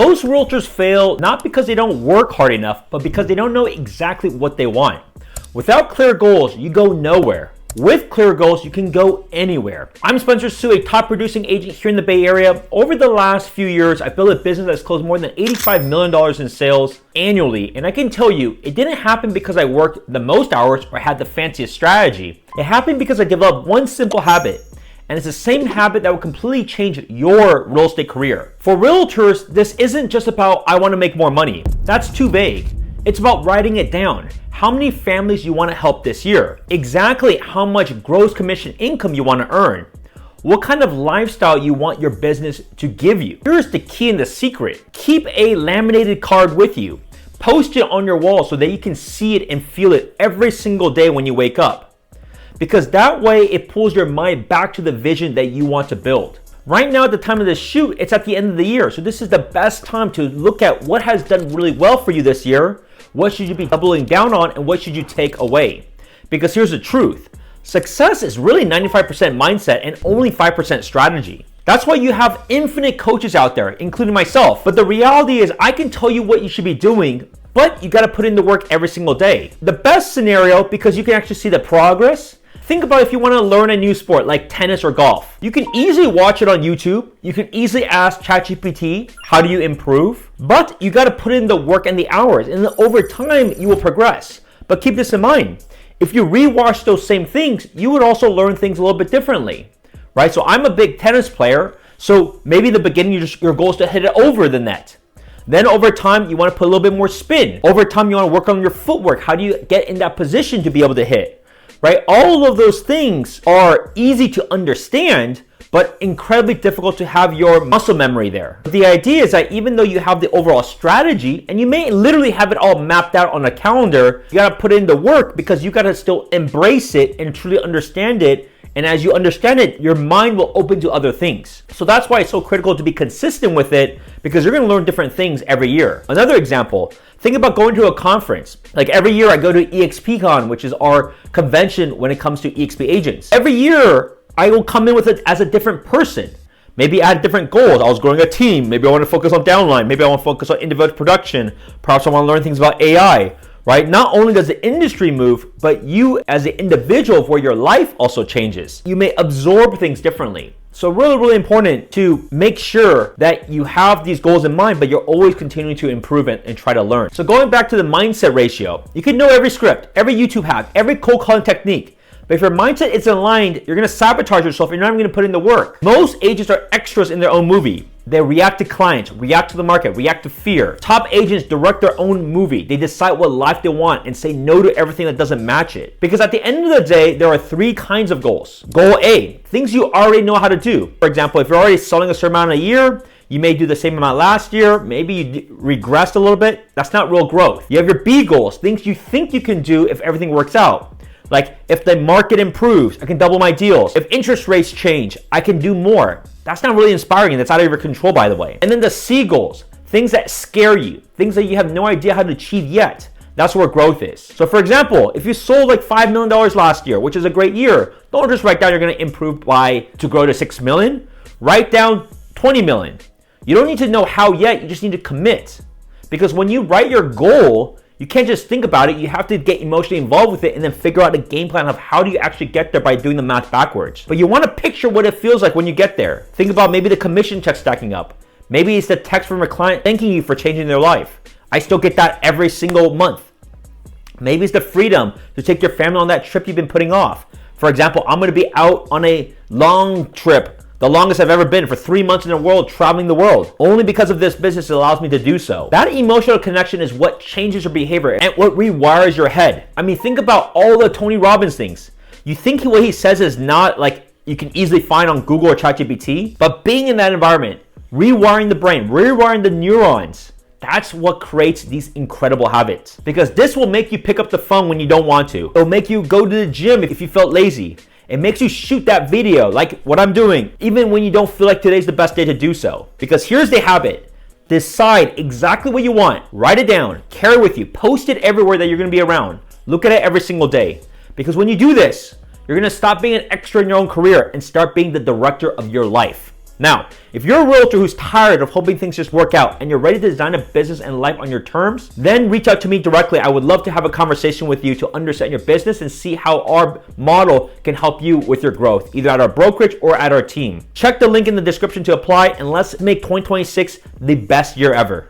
Most realtors fail not because they don't work hard enough, but because they don't know exactly what they want. Without clear goals, you go nowhere. With clear goals, you can go anywhere. I'm Spencer Su, a top producing agent here in the Bay Area. Over the last few years, I've built a business that's closed more than $85 million in sales annually. And I can tell you, it didn't happen because I worked the most hours or had the fanciest strategy. It happened because I developed one simple habit. And it's the same habit that will completely change your real estate career. For realtors, this isn't just about, I want to make more money. That's too vague. It's about writing it down. How many families you want to help this year? Exactly how much gross commission income you want to earn? What kind of lifestyle you want your business to give you? Here's the key and the secret. Keep a laminated card with you. Post it on your wall so that you can see it and feel it every single day when you wake up. Because that way it pulls your mind back to the vision that you want to build. Right now at the time of this shoot, it's at the end of the year. So this is the best time to look at what has done really well for you this year. What should you be doubling down on and what should you take away? Because here's the truth. Success is really 95% mindset and only 5% strategy. That's why you have infinite coaches out there, including myself. But the reality is I can tell you what you should be doing, but you got to put in the work every single day. The best scenario, because you can actually see the progress. Think about if you want to learn a new sport like tennis or golf. You can easily watch it on YouTube. You can easily ask ChatGPT, how do you improve? But you got to put in the work and the hours, and then over time you will progress. But keep this in mind. If you rewatch those same things, you would also learn things a little bit differently, right? So I'm a big tennis player. So maybe in the beginning, your goal is to hit it over the net. Then over time, you want to put a little bit more spin. Over time, you want to work on your footwork. How do you get in that position to be able to hit? Right? All of those things are easy to understand, but incredibly difficult to have your muscle memory there. But the idea is that even though you have the overall strategy, and you may literally have it all mapped out on a calendar, you gotta put in the work because you gotta still embrace it and truly understand it. And as you understand it, your mind will open to other things. So that's why it's so critical to be consistent with it, because you're gonna learn different things every year. Another example, think about going to a conference. Like every year I go to EXPCon, which is our convention when it comes to EXP agents. Every year I will come in with it as a different person. Maybe I had different goals. I was growing a team. Maybe I want to focus on downline. Maybe I want to focus on individual production. Perhaps I want to learn things about AI. Right? Not only does the industry move, but you as an individual where your life also changes. You may absorb things differently. So really, really important to make sure that you have these goals in mind, but you're always continuing to improve it and try to learn. So going back to the mindset ratio, you can know every script, every YouTube hack, every cold calling technique. But if your mindset is aligned, you're going to sabotage yourself. You're not even going to put in the work. Most agents are extras in their own movie. They react to clients, react to the market, react to fear. Top agents direct their own movie. They decide what life they want and say no to everything that doesn't match it. Because at the end of the day, there are three kinds of goals. Goal A, things you already know how to do. For example, if you're already selling a certain amount a year, you may do the same amount last year. Maybe you regressed a little bit. That's not real growth. You have your B goals, things you think you can do if everything works out. Like if the market improves, I can double my deals. If interest rates change, I can do more. That's not really inspiring, and that's out of your control, by the way. And then the C goals, things that scare you, things that you have no idea how to achieve yet. That's where growth is. So for example, if you sold like $5 million last year, which is a great year, don't just write down you're gonna improve to grow to 6 million. Write down 20 million. You don't need to know how yet, you just need to commit. Because when you write your goal, you can't just think about it. You have to get emotionally involved with it and then figure out a game plan of how do you actually get there by doing the math backwards. But you want to picture what it feels like when you get there. Think about maybe the commission check stacking up. Maybe it's the text from a client thanking you for changing their life. I still get that every single month. Maybe it's the freedom to take your family on that trip you've been putting off. For example, I'm going to be out on a long trip, the longest I've ever been, for 3 months in the world, traveling the world. Only because of this business it allows me to do so. That emotional connection is what changes your behavior and what rewires your head. I mean, think about all the Tony Robbins things. You think what he says is not like you can easily find on Google or ChatGPT, but being in that environment, rewiring the brain, rewiring the neurons, that's what creates these incredible habits. Because this will make you pick up the phone when you don't want to. It'll make you go to the gym if you felt lazy. It makes you shoot that video like what I'm doing, even when you don't feel like today's the best day to do so. Because here's the habit. Decide exactly what you want. Write it down. Carry it with you. Post it everywhere that you're going to be around. Look at it every single day. Because when you do this, you're going to stop being an extra in your own career and start being the director of your life. Now, if you're a realtor who's tired of hoping things just work out and you're ready to design a business and life on your terms, then reach out to me directly. I would love to have a conversation with you to understand your business and see how our model can help you with your growth, either at our brokerage or at our team. Check the link in the description to apply, and let's make 2026 the best year ever.